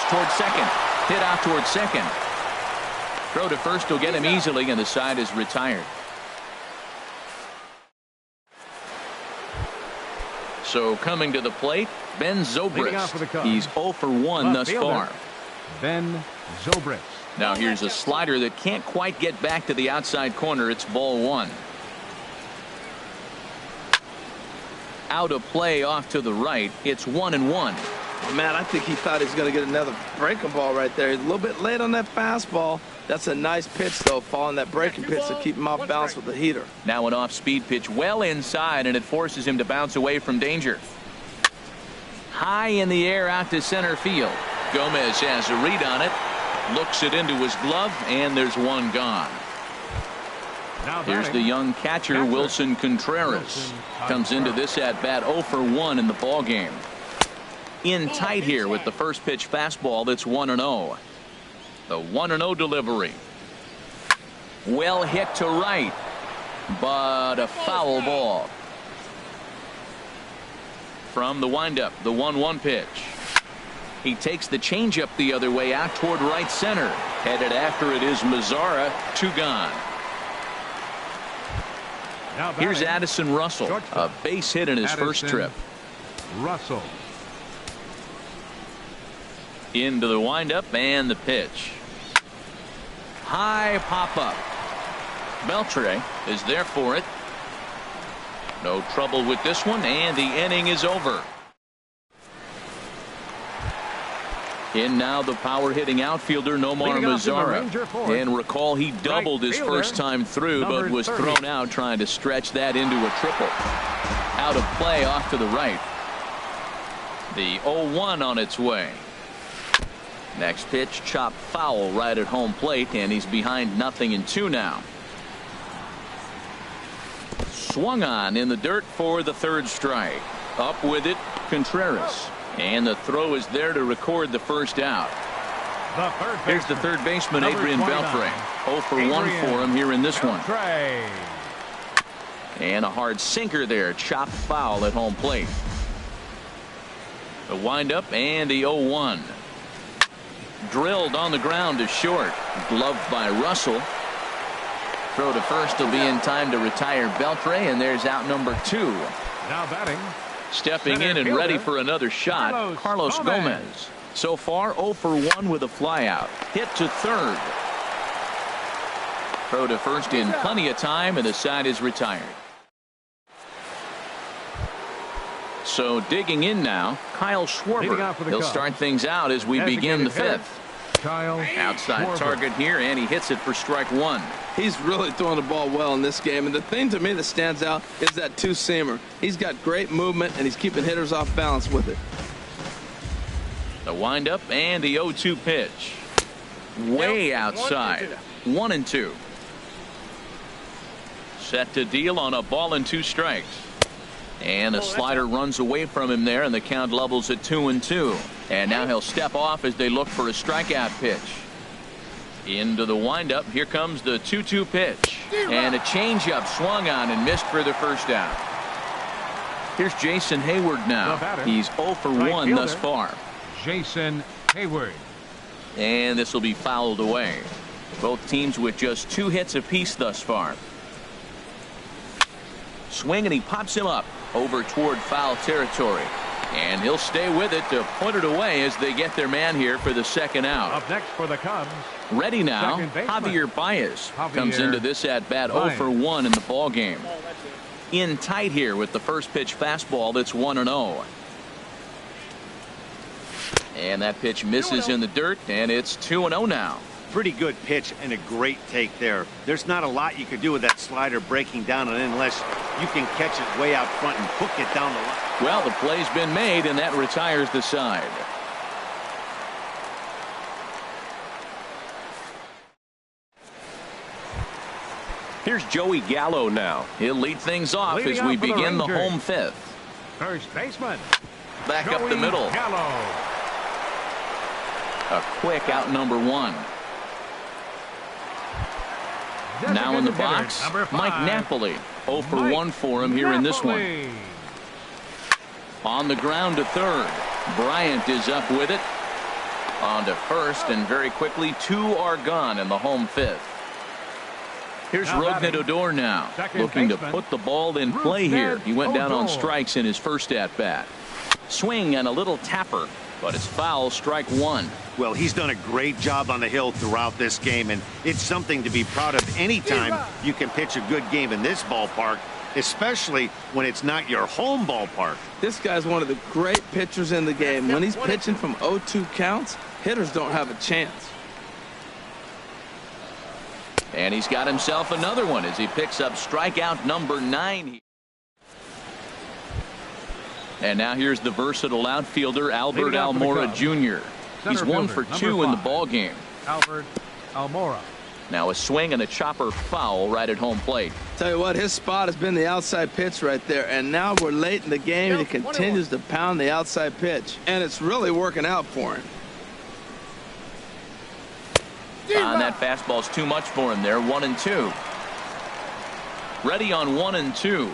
Bounce towards second. Hit out towards second. Throw to first will get him easily, and the side is retired. So coming to the plate, Ben Zobrist. He's 0 for 1 thus far. Ben Zobrist. Now here's a slider that can't quite get back to the outside corner. It's ball 1. Out of play off to the right. It's 1-1. Oh, man, I think he thought he was going to get another breaking ball right there. He's a little bit late on that fastball. That's a nice pitch, though, following that breaking pitch to keep him off balance with the heater. Now an off-speed pitch well inside, and it forces him to bounce away from danger. High in the air out to center field. Gomez has a read on it. Looks it into his glove, and there's one gone. Here's the young catcher, Wilson Contreras. Comes into this at-bat 0 for 1 in the ballgame. In tight here with the first pitch fastball that's 1-0. The 1-0 delivery. Well hit to right, but a foul ball. From the windup, the 1-1 pitch. He takes the changeup the other way out toward right center. Headed after it is Mazzara. 2 gone. Here's Addison Russell, a base hit in his first trip. Russell. Into the windup and the pitch. High pop up. Beltre is there for it. No trouble with this one, and the inning is over. In now the power hitting outfielder Nomar Mazzara. And recall he doubled his first time through, but was thrown out trying to stretch that into a triple. Out of play off to the right. The 0-1 on its way. Next pitch chopped foul right at home plate, and he's behind 0-2 now. Swung on in the dirt for the 3rd strike. Up with it, Contreras. And the throw is there to record the first out. Here's the third baseman, Adrian Beltre. 0 for 1 for him here in this one. And a hard sinker there, chopped foul at home plate. The windup and the 0-1. Drilled on the ground to short. Gloved by Russell. Throw to first will be in time to retire Beltre, and there's out number 2. Now batting. Stepping in and ready for another shot, Carlos Gomez. So far 0 for 1 with a flyout. Hit to third. Throw to first in plenty of time, and the side is retired. So digging in now, Kyle Schwarber. He'll start things out as we begin the 5th. Outside target here, and he hits it for strike 1. He's really throwing the ball well in this game, and the thing to me that stands out is that 2-seamer. He's got great movement, and he's keeping hitters off balance with it. The windup and the 0-2 pitch. Way outside. 1-2. Set to deal on a ball and 2 strikes. And a slider runs away from him there, and the count levels at 2-2. And now he'll step off as they look for a strikeout pitch. Into the windup. Here comes the 2-2 pitch. And a changeup swung on and missed for the first out. Here's Jason Hayward now. He's 0 for 1 thus far. Jason Hayward. And this will be fouled away. Both teams with just 2 hits apiece thus far. Swing, and he pops him up over toward foul territory. And he'll stay with it to point it away as they get their man here for the second out. Up next for the Cubs. Ready now, Javier Baez comes into this at-bat 0 for 1 in the ballgame. In tight here with the first pitch fastball that's 1-0. And that pitch misses in the dirt, and it's 2-0 now. Pretty good pitch and a great take there. There's not a lot you can do with that slider breaking down and unless you can catch it way out front and hook it down the line. Well, the play's been made, and that retires the side. Here's Joey Gallo now. He'll lead things off as we begin the home 5th. First baseman. Back up the middle. Gallo. A quick out number 1. Now in the box, Mike Napoli. 0 for 1 for him here in this one. On the ground to third. Bryant is up with it. On to first, and very quickly 2 are gone in the home 5th. Here's Rougned Odor now, looking to put the ball in play here. He went down on strikes in his first at-bat. Swing and a little tapper, but it's foul, strike 1. Well, he's done a great job on the hill throughout this game, and it's something to be proud of anytime you can pitch a good game in this ballpark, especially when it's not your home ballpark. This guy's one of the great pitchers in the game. When he's pitching from 0-2 counts, hitters don't have a chance. And he's got himself another one as he picks up strikeout number 9. And now here's the versatile outfielder Albert Almora Jr. He's 1 for 2 in the ball game. Albert Almora. Now a swing and a chopper foul right at home plate. Tell you what, his spot has been the outside pitch right there, and now we're late in the game and he continues to pound the outside pitch, and it's really working out for him. And that fastball's too much for him there. 1-2. Ready on 1-2.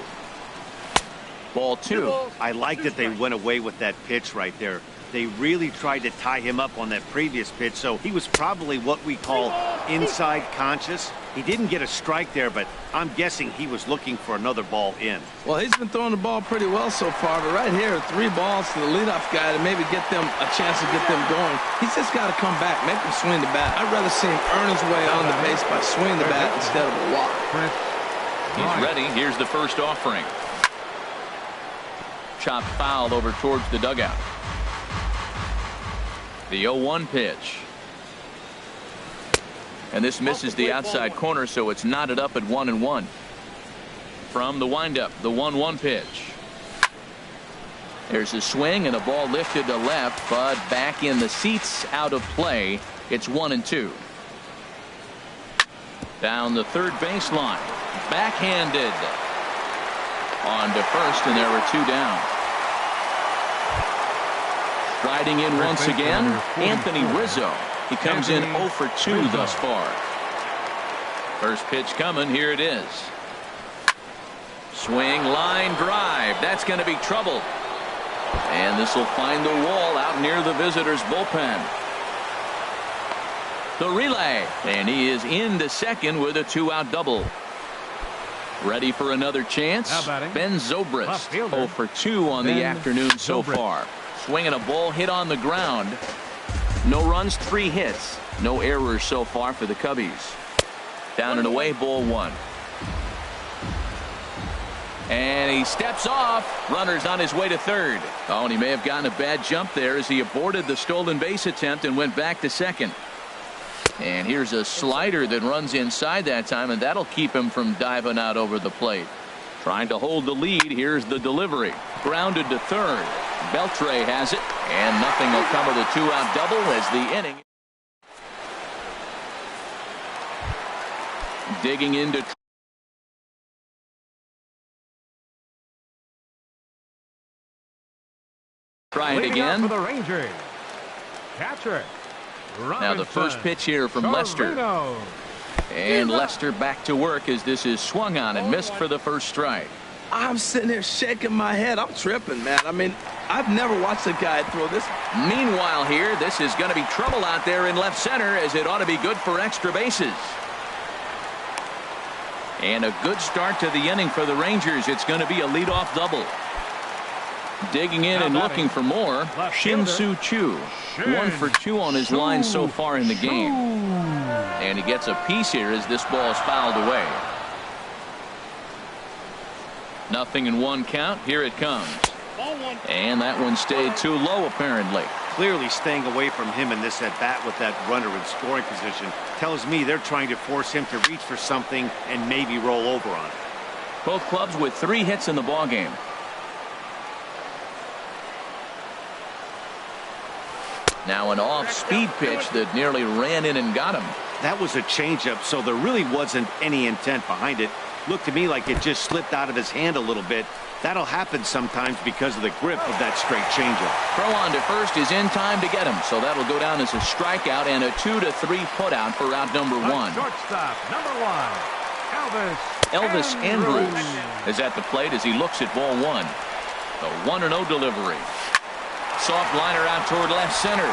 Ball 2. I like that they went away with that pitch right there. They really tried to tie him up on that previous pitch, so he was probably what we call inside conscious. He didn't get a strike there, but I'm guessing he was looking for another ball in. Well, he's been throwing the ball pretty well so far, but right here, 3 balls to the leadoff guy to maybe get them a chance to get them going. He's just got to come back, make him swing the bat. I'd rather see him earn his way on the base by swinging the bat instead of a walk. He's ready. Here's the first offering. Chop foul over towards the dugout. The 0-1 pitch. And this misses the outside corner, so it's knotted up at 1-1. From the windup, the 1-1 pitch. There's a swing and a ball lifted to left, but back in the seats, out of play. It's 1-2. Down the third baseline. Backhanded. On to first, and there were 2 down. Riding in once again, Anthony Rizzo. He comes in 0 for 2 thus far. First pitch coming. Here it is. Swing, line drive. That's going to be trouble. And this will find the wall out near the visitor's bullpen. The relay. And he is into second with a 2-out double. Ready for another chance. Ben Zobrist. 0 for 2 on the afternoon so far. Swinging a ball hit on the ground. No runs, 3 hits. No errors so far for the Cubbies. Down and away, ball 1. And he steps off. Runner's on his way to third. Oh, and he may have gotten a bad jump there as he aborted the stolen base attempt and went back to second. And here's a slider that runs inside that time, and that'll keep him from diving out over the plate. Trying to hold the lead. Here's the delivery. Grounded to third. Beltre has it, and nothing will come of the 2-out double as the inning. Digging into. Try it again. For the Rangers. Catcher. Now the first pitch here from Lester. And Lester back to work as this is swung on and missed for the first strike. I'm sitting here shaking my head. I'm tripping, man. I mean, I've never watched a guy throw this. Meanwhile here, this is going to be trouble out there in left center as it ought to be good for extra bases. And a good start to the inning for the Rangers. It's going to be a leadoff double. Digging in and looking for more, Shin-Soo Choo. 1 for 2 on his line so far in the game. And he gets a piece here as this ball is fouled away. 0-1 count. Here it comes. And that one stayed too low, apparently. Clearly staying away from him in this at-bat with that runner in scoring position tells me they're trying to force him to reach for something and maybe roll over on it. Both clubs with 3 hits in the ballgame. Now an off-speed pitch that nearly ran in and got him. That was a changeup, so there really wasn't any intent behind it. Looked to me like it just slipped out of his hand a little bit. That'll happen sometimes because of the grip of that straight changeup. Throw on to first is in time to get him, so that'll go down as a strikeout and a 2-3 putout for out number 1. Shortstop, number 1, Elvis Andrus is at the plate as he looks at ball 1. The 1-0 delivery. Soft liner out toward left center.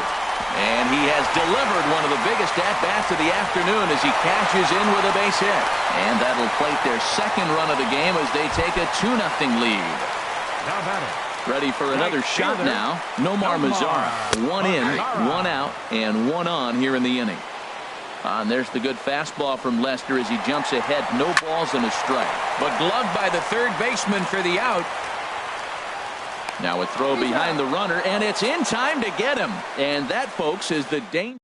And he has delivered one of the biggest at-bats of the afternoon as he cashes in with a base hit. And that'll plate their second run of the game as they take a 2-0 lead. Now batting. Ready for another shot now. Nomar Mazara. One in, one out, and one on here in the inning. And there's the good fastball from Lester as he jumps ahead. No balls and a strike. But gloved by the third baseman for the out. Now a throw behind the runner, and it's in time to get him. And that, folks, is the danger.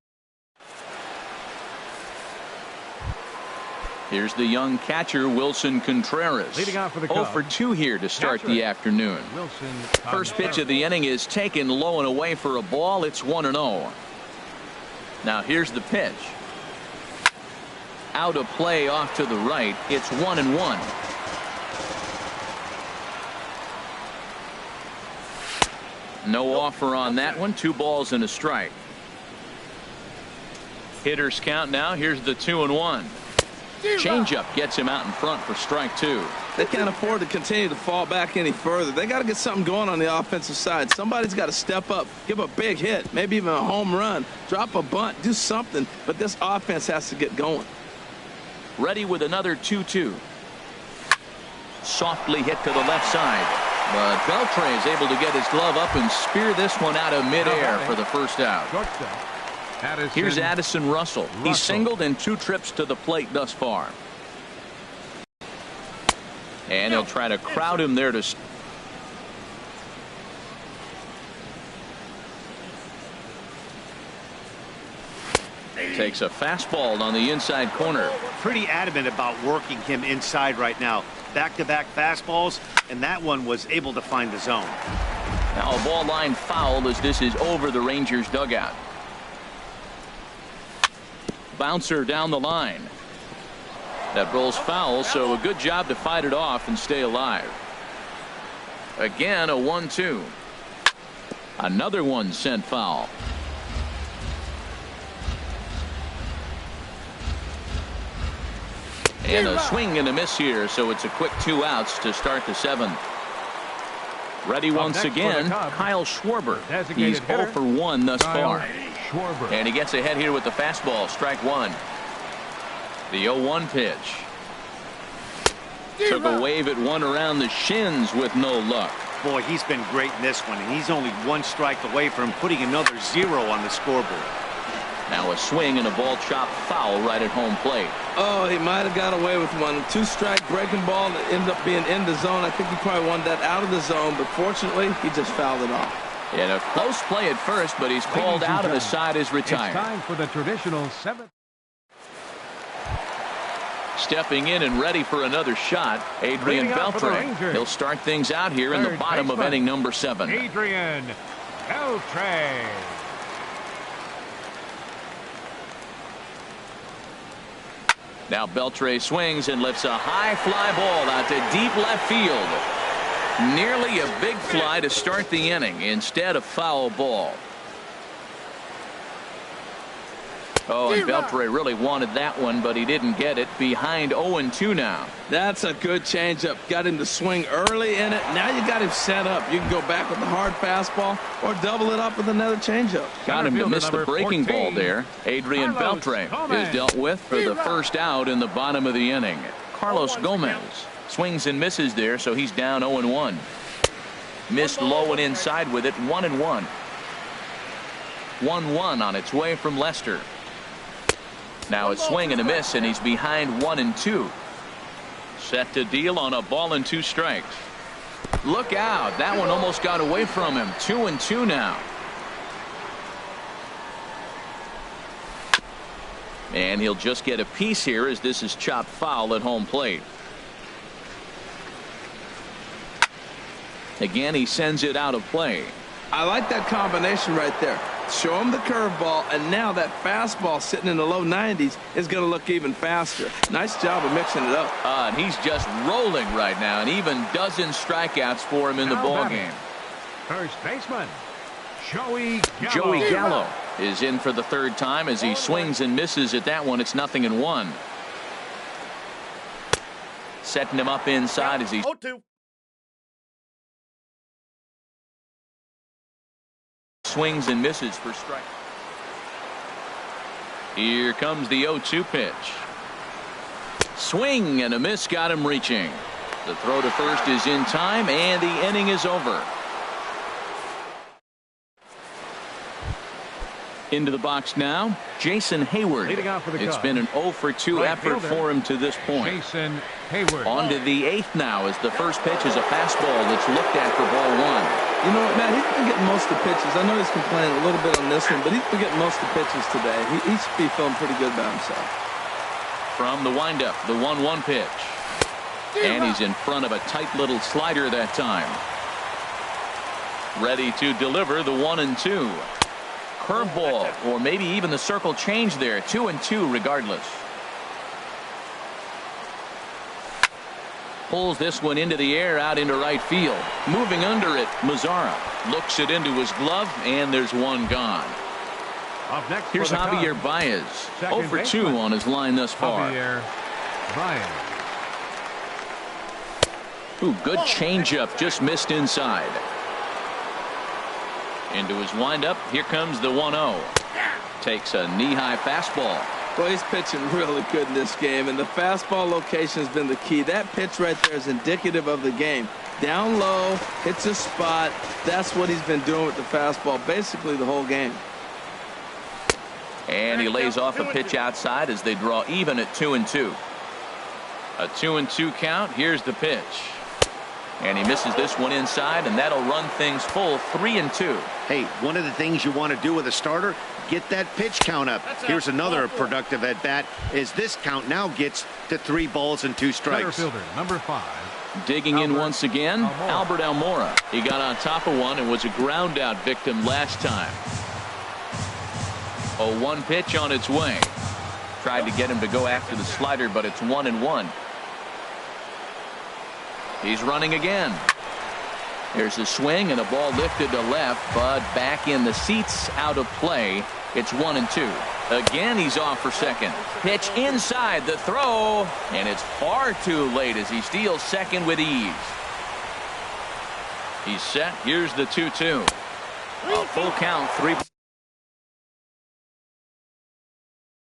Here's the young catcher, Wilson Contreras. Leading off for the 0 for 2 here to start the afternoon. First pitch of the inning is taken low and away for a ball. It's 1-0. Now here's the pitch. Out of play off to the right. It's 1-1. No offer on that one. 2 balls and a strike. Hitters count now. Here's the 2-1. Changeup gets him out in front for strike 2. They can't afford to continue to fall back any further. They got to get something going on the offensive side. Somebody's got to step up, give a big hit, maybe even a home run, drop a bunt, do something. But this offense has to get going. Ready with another 2-2. Softly hit to the left side. But Beltre is able to get his glove up and spear this one out of midair for the first out. Here's Addison Russell. He's singled in 2 trips to the plate thus far. And he'll try to crowd him there to. Takes a fastball on the inside corner. Pretty adamant about working him inside right now. Back-to-back fastballs, and that one was able to find the zone. Now a ball line foul as this is over the Rangers dugout. Bouncer down the line. That rolls foul, so a good job to fight it off and stay alive. Again, a 1-2. Another one sent foul. And a swing and a miss here, so it's a quick 2 outs to start the 7th. Ready once again, Kyle Schwarber. He's 0 for 1 thus far. And he gets ahead here with the fastball, strike 1. The 0-1 pitch. Took a wave at one around the shins with no luck. Boy, he's been great in this one, and he's only 1 strike away from putting another 0 on the scoreboard. Now a swing and a ball chopped foul right at home plate. Oh, he might have got away with one. 2-strike breaking ball that ended up being in the zone. I think he probably wanted that out of the zone, but fortunately, he just fouled it off. And a close play at first, but he's called out and the side is retired. It's time for the traditional 7th. Stepping in and ready for another shot, Adrian Beltre. He'll start things out here in the bottom of inning number 7. Adrian Beltre. Now Beltre swings and lifts a high fly ball out to deep left field. Nearly a big fly to start the inning. Instead, a foul ball. Oh, and Beltre really wanted that one, but he didn't get it. Behind 0-2 now. That's a good changeup. Got him to swing early in it. Now you got him set up. You can go back with the hard fastball or double it up with another changeup. Got him to miss the breaking ball there. Adrian Beltre is dealt with for the first out in the bottom of the inning. Carlos Gomez swings and misses there, so he's down 0-1. Missed low and inside with it. 1-1. 1-1 on its way from Lester. Now a swing and a miss, and he's behind 1-2. Set to deal on a ball and 2 strikes. Look out. That one almost got away from him. 2-2 now. And he'll just get a piece here as this is chopped foul at home plate. Again, he sends it out of play. I like that combination right there. Show him the curveball, and now that fastball sitting in the low 90s is going to look even faster. Nice job of mixing it up. And he's just rolling right now, and even dozen strikeouts for him in the ball game. First baseman, Joey Gallo. Joey Gallo is in for the 3rd time as he swings and misses at that one. It's 0-1. Setting him up inside as he 0-2. swings and misses for strike. Here comes the 0-2 pitch. Swing and a miss, got him reaching. The throw to first is in time, and the inning is over. Into the box now, Jason Hayward. Leading off for the It's Cubs, been an 0-for-2 right effort fielder, for him to this point. Jason Hayward. On to the 8th now, as the first pitch is a fastball that's looked at for ball 1. You know what, Matt? He's been getting most of the pitches. I know he's complaining a little bit on this one, but he's been getting most of the pitches today. He should be feeling pretty good about himself. From the windup, the 1-1 pitch. And he's in front of a tight little slider that time. Ready to deliver the 1-2. Curveball, or maybe even the circle change there. 2-2 regardless. Pulls this one into the air out into right field. Moving under it, Mazzara looks it into his glove, and there's one gone. Up next Here's for the Javier Cubs, Baez, second 0-for-2 baseman, on his line thus far. Javier Baez. Ooh, good changeup, just missed inside. Into his windup, here comes the 1-0. Takes a knee-high fastball. Boy, he's pitching really good in this game, and the fastball location has been the key. That pitch right there is indicative of the game. Down low, hits a spot. That's what he's been doing with the fastball basically the whole game. And he lays off a pitch outside as they draw even at 2-2. A 2-2 count. Here's the pitch. And he misses this one inside, and that'll run things full 3-2. Hey, one of the things you want to do with a starter, get that pitch count up. Here's another productive at bat, as this count now gets to 3 balls and 2 Center strikes. fielder, number 5. Digging in Albert once again, Almora. Albert Almora. He got on top of one and was a ground out victim last time. 0-1 pitch on its way. Tried to get him to go after the slider, but it's 1-1. He's running again. There's a swing and a ball lifted to left, but back in the seats, out of play. It's 1-2. Again, he's off for second. Pitch inside, the throw, and it's far too late as he steals second with ease. He's set. Here's the 2-2. A full count, 3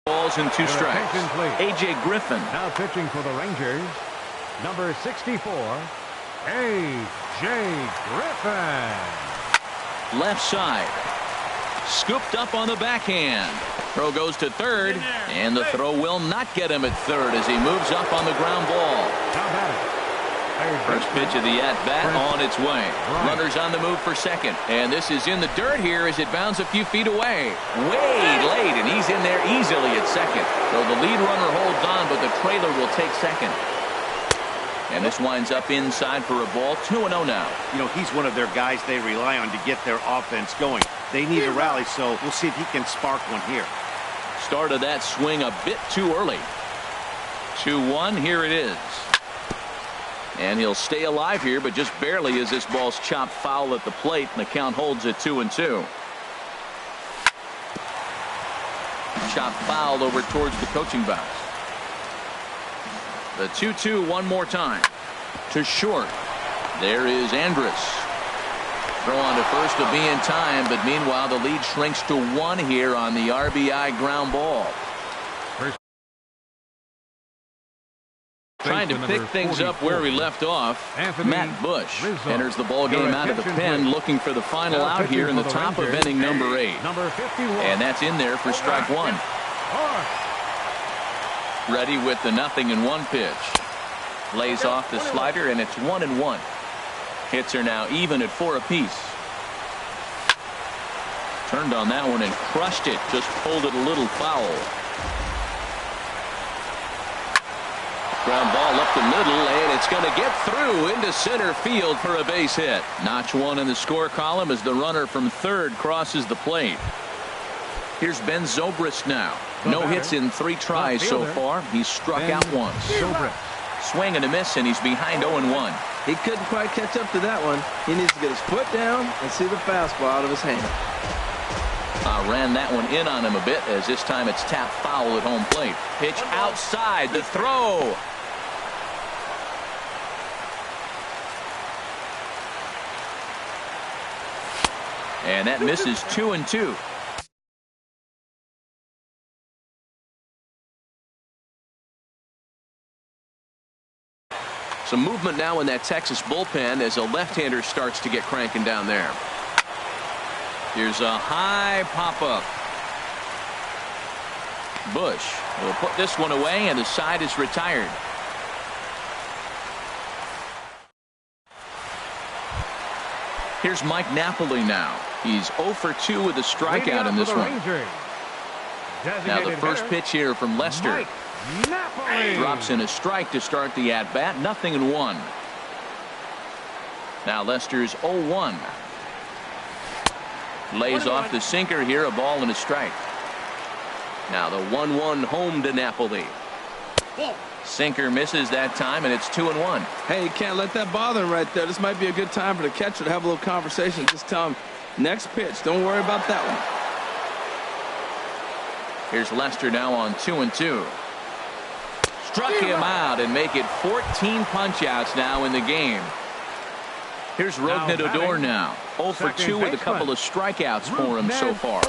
balls and 2 strikes. Attention, please. A.J. Griffin. Now pitching for the Rangers, number 64, A.J. Griffin. Left side. Scooped up on the backhand. Throw goes to third, and the throw will not get him at third as he moves up on the ground ball. Now batting, First pitch of the at-bat on its way. Runners on the move for second, and this is in the dirt here as it bounds a few feet away. Way late, and he's in there easily at second. So the lead runner holds on, but the trailer will take second. And this winds up inside for a ball. 2-0 now. You know, he's one of their guys they rely on to get their offense going. They need a rally, so we'll see if he can spark one here. Started that swing a bit too early. 2-1, here it is. And he'll stay alive here, but just barely as this ball's chopped foul at the plate, and the count holds at 2-2. Chopped foul over towards the coaching box. The 2-2 one more time. To short. There is Andrus. Throw on to first to be in time, but meanwhile the lead shrinks to 1 here on the RBI ground ball. Trying to pick things up where we left off. Matt Bush enters the ball game out of the pen, looking for the final out here in the top of inning number 8. Number 51. And that's in there for strike 1. Ready with the 0-1 pitch. Lays off the slider, and it's 1-1. Hits are now even at 4 apiece. Turned on that one and crushed it. Just pulled it a little foul. Ground ball up the middle, and it's going to get through into center field for a base hit. Notch 1 in the score column as the runner from third crosses the plate. Here's Ben Zobrist now. No hits in 3 tries so far. He's struck out once. Swing and a miss, and he's behind 0-1. He couldn't quite catch up to that one. He needs to get his foot down and see the fastball out of his hand. Ran that one in on him a bit, as this time it's tapped foul at home plate. Pitch outside, the throw. And that misses 2-2. Some movement now in that Texas bullpen as a left-hander starts to get cranking down there. Here's a high pop-up. Bush will put this one away, and the side is retired. Here's Mike Napoli now. He's 0 for 2 with a strikeout in this one. Now the first pitch here from Lester. Drops in a strike to start the at-bat. 0-1. Now Lester's 0-1. Lays off the sinker here, a ball and a strike. Now the 1-1 home to Napoli. Sinker misses that time, and it's 2-1. Hey, you can't let that bother him right there. This might be a good time for the catcher to have a little conversation. Just tell him, next pitch, don't worry about that one. Here's Lester now on 2-2. Struck him out and make it 14 punch-outs now in the game. Here's Rougned Odor now. 0 for 2 with a couple of strikeouts for him so far.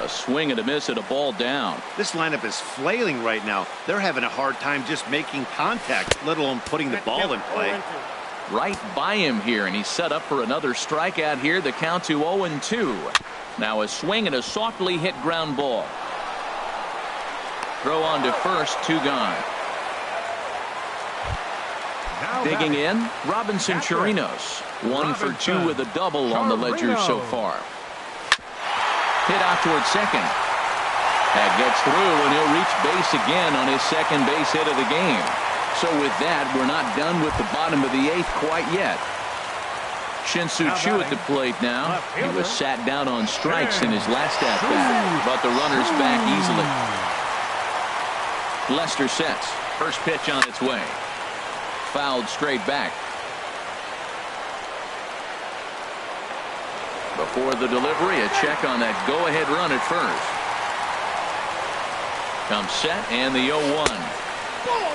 A swing and a miss at a ball down. This lineup is flailing right now. They're having a hard time just making contact, let alone putting the ball in play. Right by him here, and he's set up for another strikeout here. The count to 0-2. Now a swing and a softly hit ground ball. Throw on to first, 2 gone. Digging in, Robinson Chirinos. 1 for 2 with a double on the ledger so far. Hit out towards second. That gets through, and he'll reach base again on his second base hit of the game. So with that, we're not done with the bottom of the 8th quite yet. Shin-Soo Choo at the plate now. He was sat down on strikes in his last at-bat, but the runner's back easily. Lester sets. First pitch on its way. Fouled straight back. Before the delivery, a check on that go-ahead run at first. Comes set, and the 0-1.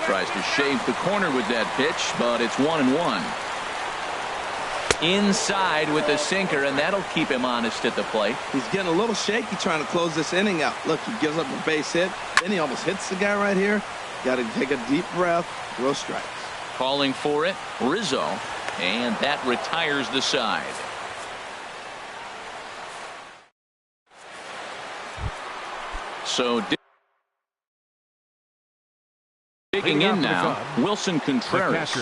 Tries to shave the corner with that pitch, but it's 1-1. Inside with the sinker, and that'll keep him honest at the plate. He's getting a little shaky trying to close this inning out. Look, he gives up a base hit. Then he almost hits the guy right here. Got to take a deep breath. Throw strikes. Calling for it, Rizzo, and that retires the side. So digging in now, Wilson Contreras.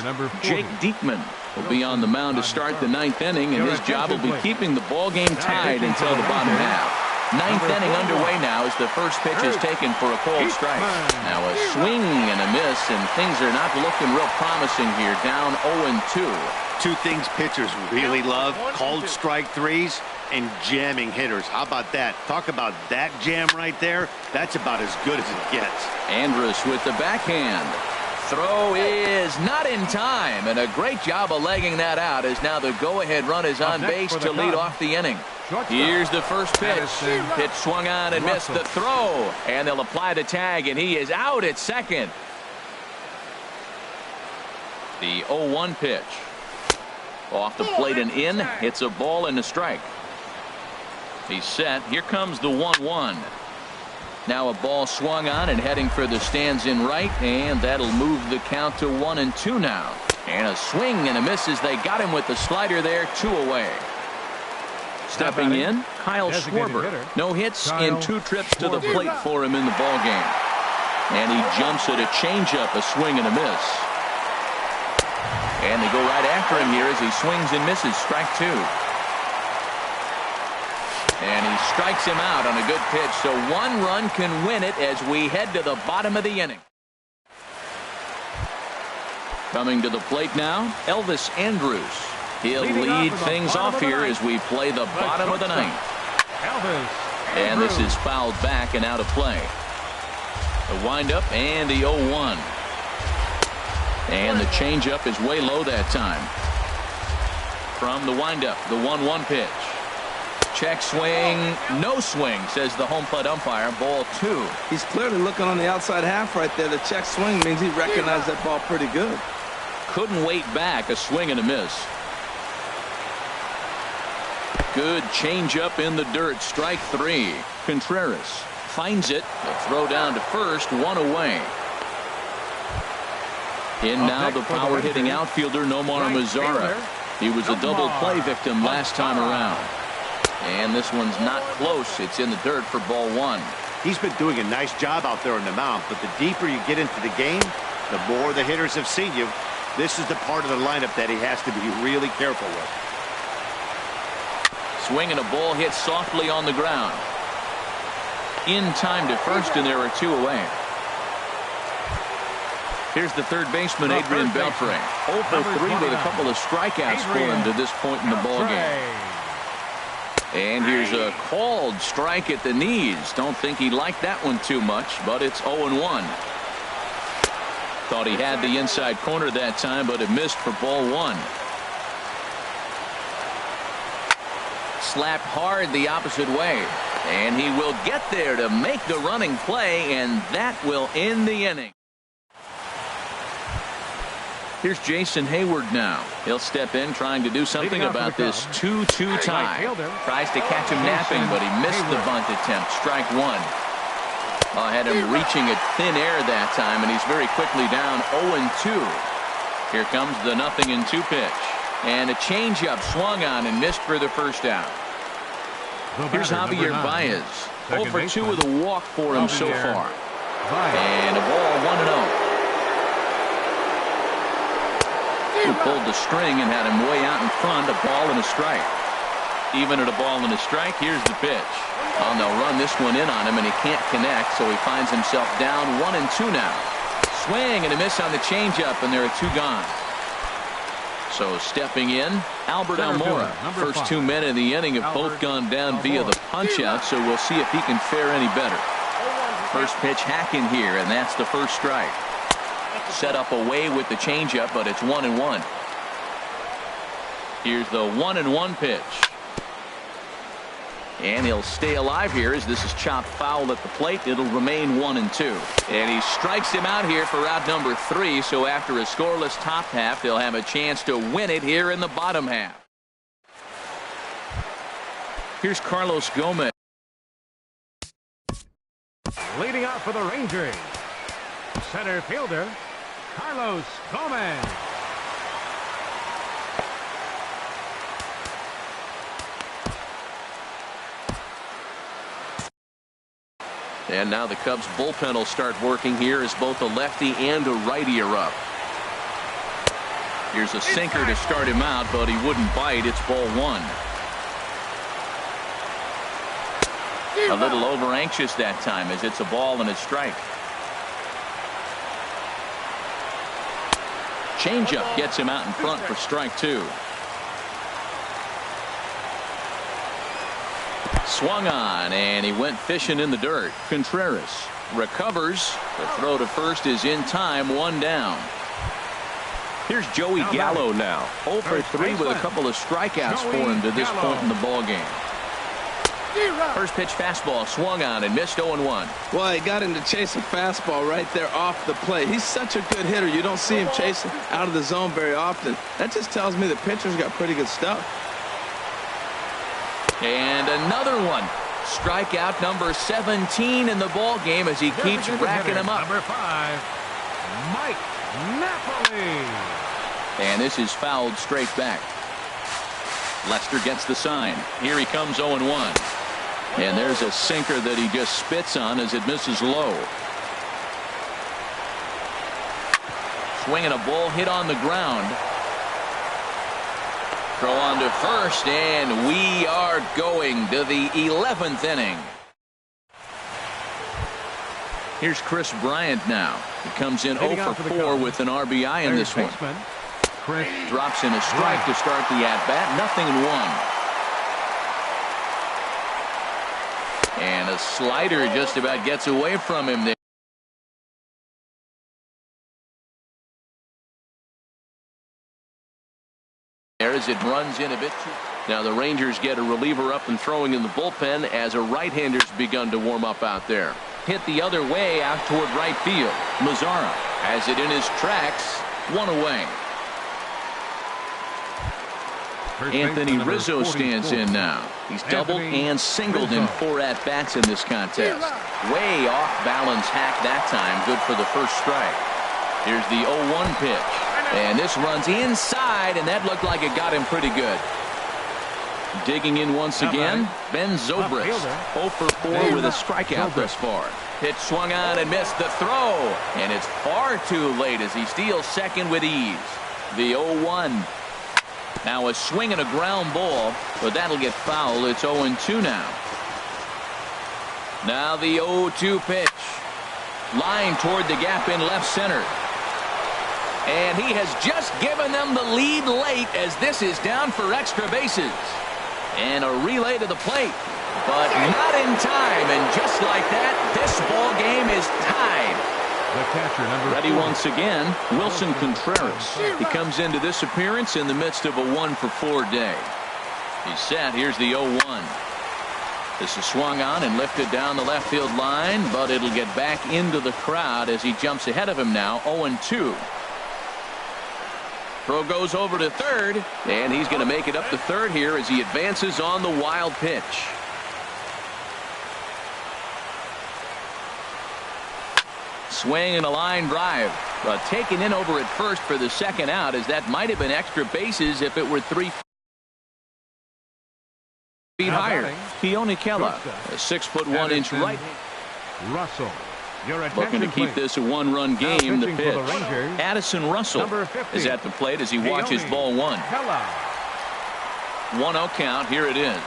Jake Diekman will be on the mound to start the 9th inning, and his job will be keeping the ball game tied until the bottom half. 9th inning underway now as the first pitch is taken for a cold strike. Now a swing and a miss, and things are not looking real promising here. Down 0-2. Two things pitchers really love: called strike threes and jamming hitters. How about that? Talk about that jam right there. That's about as good as it gets. Andrus with the backhand. Throw is not in time, and a great job of legging that out as now the go-ahead run is on base to lead off the inning. Here's the first pitch. Pitch swung on and missed the throw, and they'll apply the tag, and he is out at second. The 0-1 pitch. Off the plate and in. It's a ball and a strike. He's set. Here comes the 1-1. Now a ball swung on and heading for the stands in right, and that'll move the count to 1-2 now. And a swing and a miss as they got him with the slider there, 2 away. Stepping in, Kyle Schwarber. No hits in 2 trips to the plate for him in the ball game. And he jumps at a changeup, a swing and a miss. And they go right after him here as he swings and misses. Strike 2. And he strikes him out on a good pitch, so 1 run can win it as we head to the bottom of the inning. Coming to the plate now, Elvis Andrus. He'll lead things off here as we play the bottom of the 9th. And this is fouled back and out of play. The windup and the 0-1. And the changeup is way low that time. From the windup, the 1-1 pitch. Check swing, no swing, says the home plate umpire. Ball 2. He's clearly looking on the outside half right there. The check swing means he recognized that ball pretty good. Couldn't wait back, a swing and a miss. Good changeup in the dirt, strike 3. Contreras finds it. The throw down to first, 1 away. In now the power-hitting outfielder Nomar Mazara. He was a double play victim last time around. And this one's not close. It's in the dirt for ball one. He's been doing a nice job out there on the mound, but the deeper you get into the game, the more the hitters have seen you. This is the part of the lineup that he has to be really careful with. Swinging a ball hit softly on the ground. In time to first, and there are two away. Here's the third baseman, Adrian Beltre. 0 for 3 with a couple of strikeouts for him to this point in the ballgame. And here's a called strike at the knees. Don't think he liked that one too much, but it's 0-1. Thought he had the inside corner that time, but it missed for ball one. Slapped hard the opposite way. And he will get there to make the running play, and that will end the inning. Here's Jason Hayward now. He'll step in trying to do something about this 2-2 tie. Tries to catch him napping, but he missed the bunt attempt. Strike one. Had him reaching at thin air that time, and he's very quickly down 0-2. Here comes the 0-2 pitch. And a changeup swung on and missed for the first out. Here's Javier Baez. 0 for 2 with a walk for him so far. And a ball 1-0. Who pulled the string and had him way out in front. A ball and a strike. Even at a ball and a strike, here's the pitch. Oh, they'll run this one in on him, and he can't connect, so he finds himself down 1-2 now. Swing and a miss on the changeup, and there are two gone. So stepping in, Albert Almora. First 2 men in the inning have both gone down via the punch-out, so we'll see if he can fare any better. First pitch hacking here, and that's the first strike. Set up away with the changeup, but it's 1-1. Here's the 1-1 pitch. And he'll stay alive here as this is chopped foul at the plate. It'll remain 1-2. And he strikes him out here for out number 3. So after a scoreless top half, they'll have a chance to win it here in the bottom half. Here's Carlos Gomez. Leading out for the Rangers, center fielder Carlos Gomez. And now the Cubs bullpen will start working here as both a lefty and a righty are up. Here's a sinker to start him out, but he wouldn't bite. It's ball one. A little over anxious that time as it's a ball and a strike. Changeup gets him out in front for strike two. Swung on, and he went fishing in the dirt. Contreras recovers. The throw to first is in time, one down. Here's Joey Gallo now. 0 for 3 with a couple of strikeouts for him to this point in the ballgame. First pitch fastball swung on and missed 0-1. Well, he got him to chase a fastball right there off the plate. He's such a good hitter. You don't see him chasing out of the zone very often. That just tells me the pitcher's got pretty good stuff. And another one. Strikeout number 17 in the ball game as he keeps racking them up. Number 5, Mike Napoli. And this is fouled straight back. Lester gets the sign. Here he comes 0-1. And there's a sinker that he just spits on as it misses low. Swinging a ball hit on the ground. Throw on to first, and we are going to the 11th inning. Here's Chris Bryant now. He comes in 0 for 4 with an RBI in this one. Drops in a strike to start the at-bat. 0-1. And a slider just about gets away from him there. As it runs in a bit. Now the Rangers get a reliever up and throwing in the bullpen as a right-hander's begun to warm up out there. Hit the other way out toward right field. Mazara has it in his tracks. One away. Anthony Rizzo stands in now. He's doubled and singled in 4 at-bats in this contest. Way off balance hack that time. Good for the first strike. Here's the 0-1 pitch. And this runs inside, and that looked like it got him pretty good. Digging in once again, Ben Zobrist. 0 for 4 with a strikeout thus far. Pitch swung on and missed the throw. And it's far too late as he steals second with ease. The 0-1. Now a swing and a ground ball, but that'll get foul. It's 0-2 now. Now the 0-2 pitch. Line toward the gap in left center. And he has just given them the lead late as this is down for extra bases. And a relay to the plate. But not in time. And just like that, this ball game is tied. The catcher, number Ready 4. once again, Wilson Contreras. He comes into this appearance in the midst of a 1 for 4 day. He's set. Here's the 0-1. This is swung on and lifted down the left field line, but it'll get back into the crowd as he jumps ahead of him now, 0-2. Throw goes over to third, and he's going to make it up to third here as he advances on the wild pitch. Swing and a line drive, but taken in over at first for the second out, as that might have been extra bases if it were 3 feet higher. Keone Kela, a 6'1" right. Russell. Your Looking to keep this a 1-run game. The pitch. Rangers, Addison Russell is at the plate as he watches ball 1. 1-0 count. Here it is.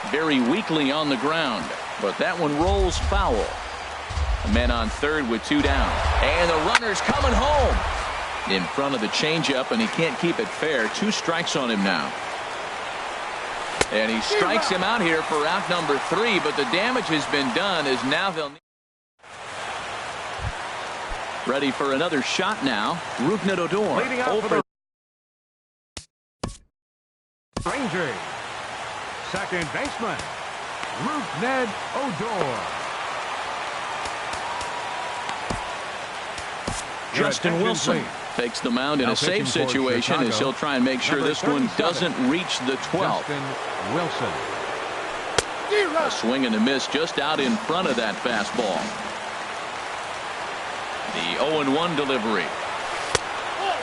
Very weakly on the ground, but that one rolls foul. A man on third with 2 down. And the runner's coming home in front of the changeup, and he can't keep it fair. 2 strikes on him now. And he strikes him out here for out number 3, but the damage has been done as now they'll need. Ready for another shot now. Rougned Odor. Leading out for the Rangers. Second baseman, Rougned Odor. Justin Wilson takes the mound in a safe situation as he'll try and make sure this one doesn't reach the 12th. Justin Wilson. A swing and a miss just out in front of that fastball. The 0-1 delivery.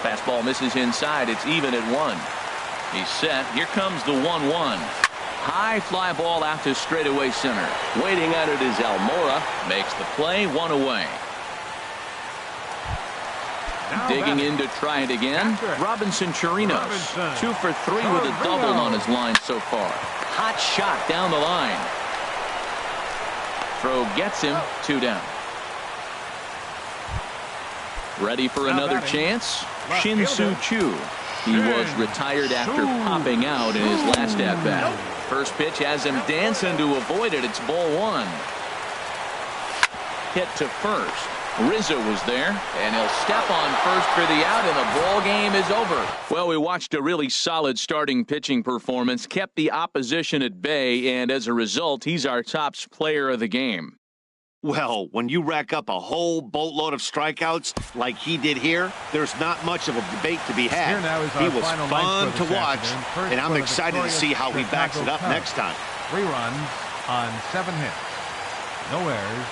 Fastball misses inside. It's even at 1. He's set. Here comes the 1-1. High fly ball out to straightaway center. Waiting at it is Almora. Makes the play. 1 away. Digging in to try it again. Robinson Chirinos. 2 for 3 with a double on his line so far. Hot shot down the line. Throw gets him. 2 down. Ready for another chance? Shin-Soo Choo. He was retired after popping out in his last at-bat. First pitch has him dancing to avoid it. It's ball 1. Hit to first. Rizzo was there, and he'll step on first for the out, and the ball game is over. Well, we watched a really solid starting pitching performance, kept the opposition at bay, and as a result, he's our top player of the game. Well, when you rack up a whole boatload of strikeouts like he did here, there's not much of a debate to be had. He was fun to watch, and I'm excited to see how he backs it up next time. 3 runs on 7 hits. No errors.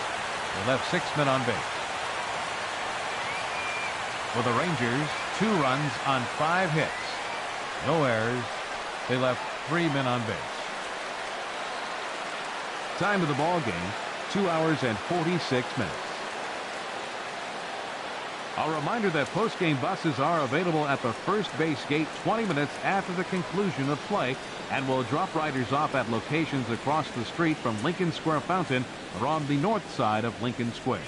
They left 6 men on base. For the Rangers, 2 runs on 5 hits. No errors. They left 3 men on base. Time of the ball game, 2 hours and 46 minutes. A reminder that post-game buses are available at the first base gate 20 minutes after the conclusion of play and will drop riders off at locations across the street from Lincoln Square Fountain or on the north side of Lincoln Square.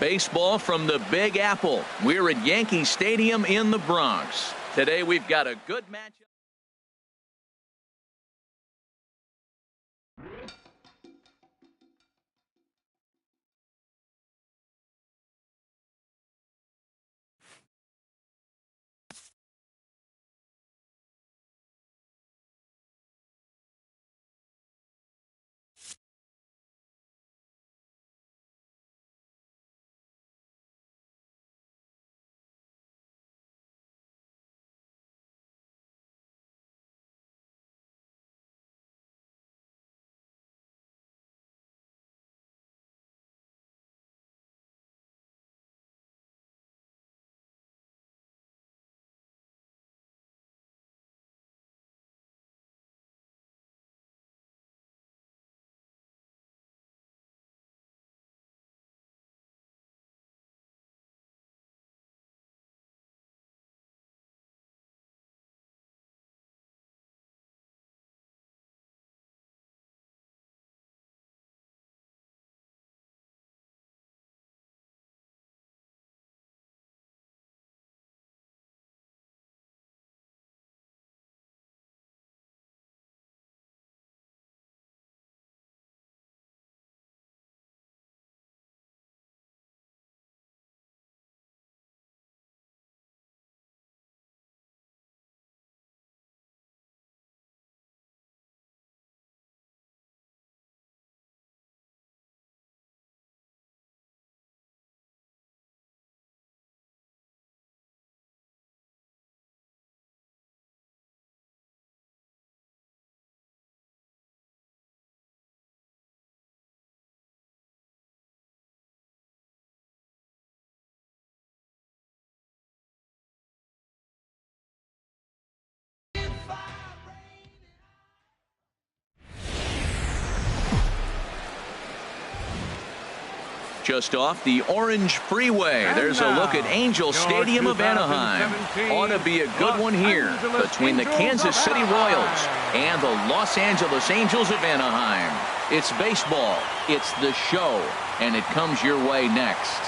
Baseball from the Big Apple. We're at Yankee Stadium in the Bronx. Today we've got a good matchup. Just off the Orange Freeway, there's a look at Angel Stadium of Anaheim. Ought to be a good one here between the Kansas City Royals and the Los Angeles Angels of Anaheim. It's baseball, it's the show, and it comes your way next.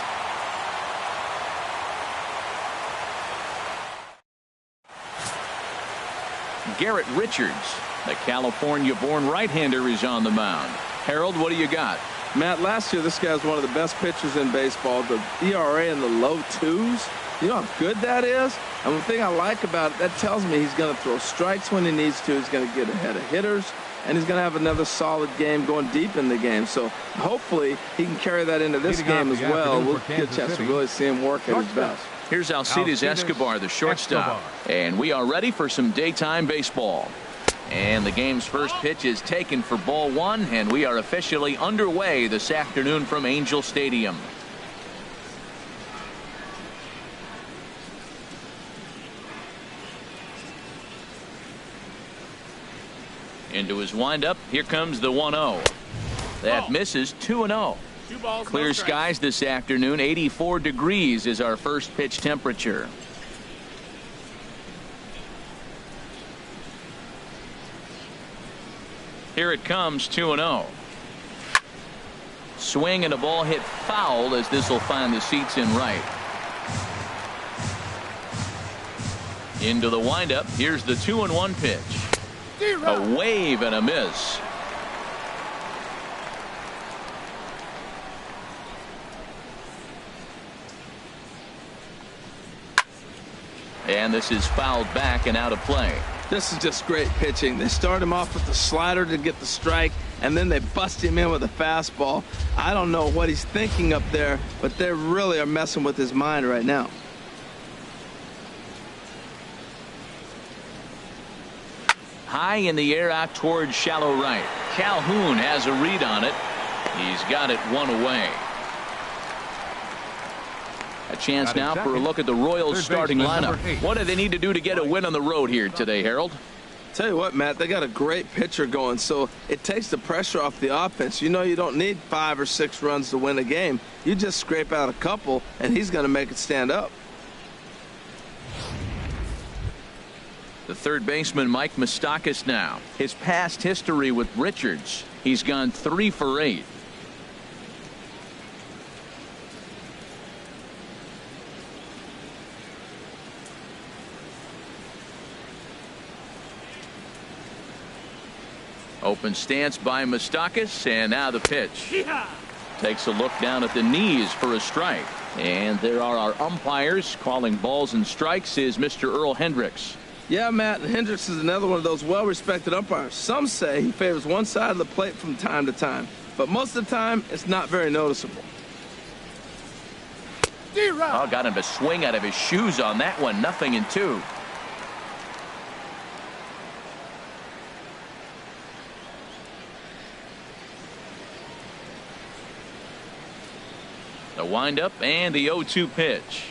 Garrett Richards, the California-born right-hander, is on the mound. Harold, what do you got? Matt, last year this guy was one of the best pitchers in baseball. The ERA in the low 2s. You know how good that is? And the thing I like about it, that tells me he's going to throw strikes when he needs to. He's going to get ahead of hitters. And he's going to have another solid game going deep in the game. So hopefully he can carry that into this game as well. We'll get a chance to really see him work at his best. Here's Alcides Escobar, the shortstop. And we are ready for some daytime baseball. And the game's first pitch is taken for ball one, and we are officially underway this afternoon from Angel Stadium. Into his windup, here comes the 1-0. That misses, 2-0. Clear skies this afternoon, 84 degrees is our first pitch temperature. Here it comes, 2-0. Swing and a ball hit foul as this will find the seats in right. Into the windup. Here's the 2-1 pitch. A wave and a miss. And this is fouled back and out of play. This is just great pitching. They start him off with the slider to get the strike, and then they bust him in with a fastball. I don't know what he's thinking up there, but they really are messing with his mind right now. High in the air out towards shallow right. Calhoun has a read on it. He's got it one away. A chance now for a look at the Royals starting lineup. What do they need to do to get a win on the road here today, Harold? Tell you what, Matt, they got a great pitcher going, so it takes the pressure off the offense. You know you don't need 5 or 6 runs to win a game. You just scrape out a couple, and he's going to make it stand up. The third baseman, Mike Moustakas, now. His past history with Richards. He's gone 3 for 8. Open stance by Moustakas, and now the pitch. Takes a look down at the knees for a strike. And there are our umpires calling balls and strikes is Mr. Earl Hendricks. Yeah, Matt, Hendricks is another one of those well-respected umpires. Some say he favors one side of the plate from time to time, but most of the time, it's not very noticeable. Oh, got him to swing out of his shoes on that one. 0-2. The windup and the 0-2 pitch.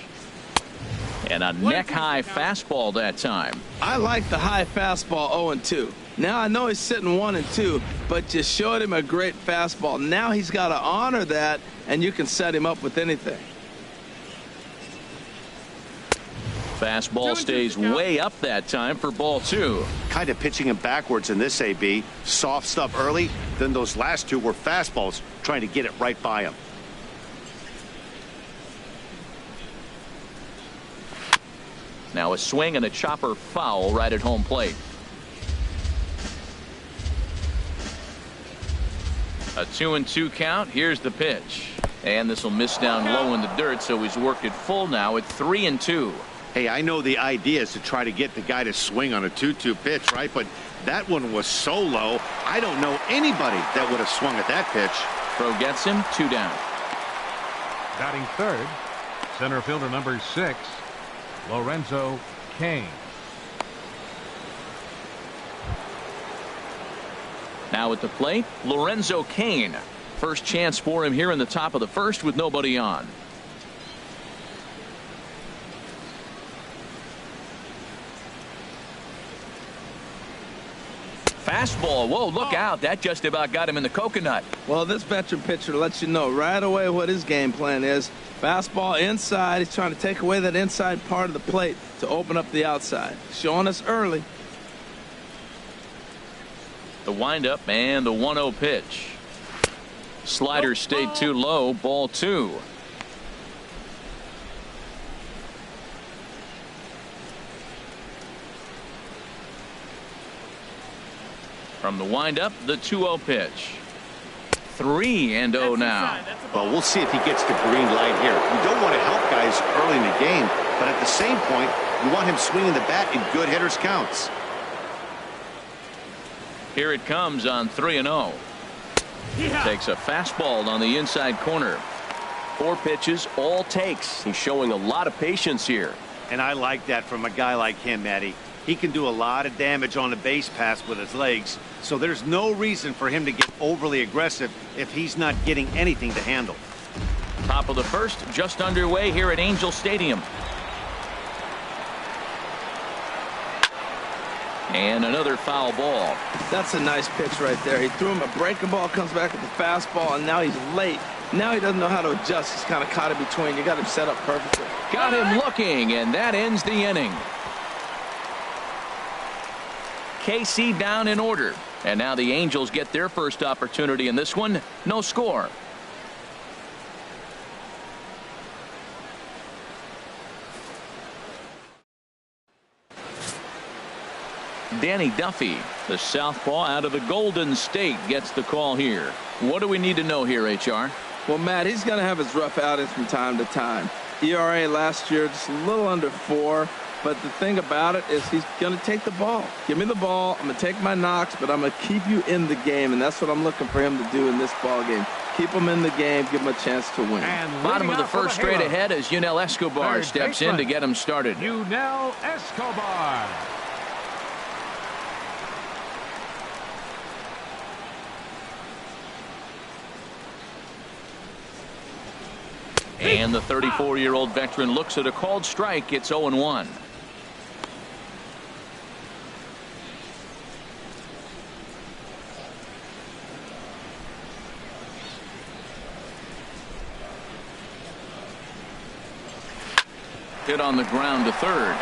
And a neck-high fastball that time. I like the high fastball 0-2. Now I know he's sitting 1-2, but you showed him a great fastball. Now he's got to honor that, and you can set him up with anything. Fastball stays way up that time for ball 2. Kind of pitching him backwards in this AB. Soft stuff early, then those last two were fastballs, trying to get it right by him. Now a swing and a chopper foul right at home plate. A 2-2 count. Here's the pitch. And this will miss down low in the dirt, so he's worked it full now at 3-2. Hey, I know the idea is to try to get the guy to swing on a 2-2 pitch, right? But that one was so low, I don't know anybody that would have swung at that pitch. Throw gets him, 2 down. Batting third, center fielder number 6, Lorenzo Cain. Now at the plate, Lorenzo Cain. First chance for him here in the top of the first with nobody on. Fastball. Whoa, look out. That just about got him in the coconut. Well, this veteran pitcher lets you know right away what his game plan is. Fastball inside. He's trying to take away that inside part of the plate to open up the outside. Showing us early. The windup and the 1-0 pitch. Slider stayed too low. Ball 2. From the windup, the 2-0 pitch. 3-0 now. Well, we'll see if he gets the green light here. You don't want to help guys early in the game, but at the same point, you want him swinging the bat in good hitters' counts. Here it comes on 3-0. Takes a fastball on the inside corner. 4 pitches, all takes. He's showing a lot of patience here. And I like that from a guy like him, Matty. He can do a lot of damage on a base pass with his legs, so there's no reason for him to get overly aggressive if he's not getting anything to handle. Top of the first, just underway here at Angel Stadium. And another foul ball. That's a nice pitch right there. He threw him a breaking ball, comes back with the fastball, and now he's late. Now he doesn't know how to adjust. He's kind of caught in between. You got him set up perfectly. Got him looking, and that ends the inning. KC down in order. And now the Angels get their first opportunity in this one. No score. Danny Duffy, the southpaw out of the Golden State, gets the call here. What do we need to know here, HR? Well, Matt, he's going to have his rough outings from time to time. ERA last year just a little under 4. But the thing about it is he's going to take the ball. Give me the ball. I'm going to take my knocks, but I'm going to keep you in the game, and that's what I'm looking for him to do in this ball game. Keep him in the game, give him a chance to win. And bottom of the first straight ahead as Yunel Escobar steps in to get him started. Yunel Escobar. And the 34-year-old veteran looks at a called strike. It's 0-1. Hit on the ground to third.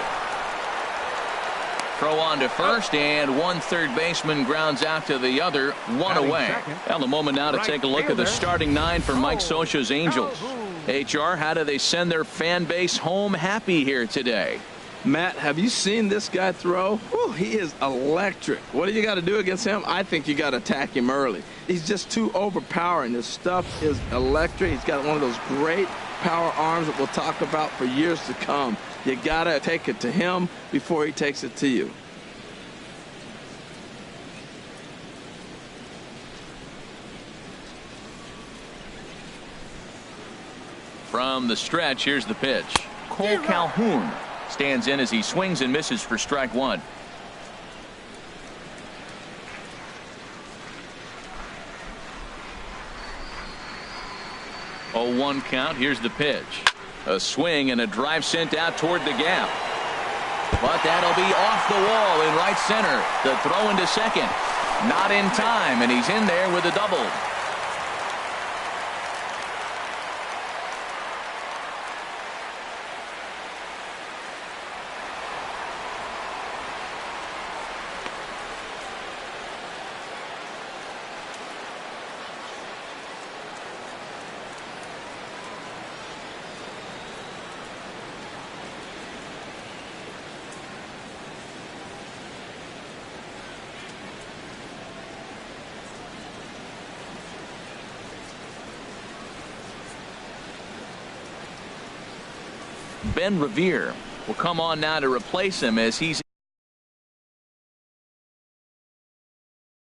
Throw on to first, and one third baseman grounds out to the other. One away. Well, the moment now to take a look at the starting 9 for Mike Scioscia's Angels. HR, how do they send their fan base home happy here today? Matt, have you seen this guy throw? Whew, he is electric. What do you got to do against him? I think you got to attack him early. He's just too overpowering. His stuff is electric. He's got one of those great power arms that we'll talk about for years to come. You got to take it to him before he takes it to you. From the stretch, here's the pitch. Cole Calhoun stands in as he swings and misses for strike one. 0-1 count. Here's the pitch. A swing and a drive sent out toward the gap. But that'll be off the wall in right center. The throw into second. Not in time, and he's in there with a double. Ben Revere will come on now to replace him as he's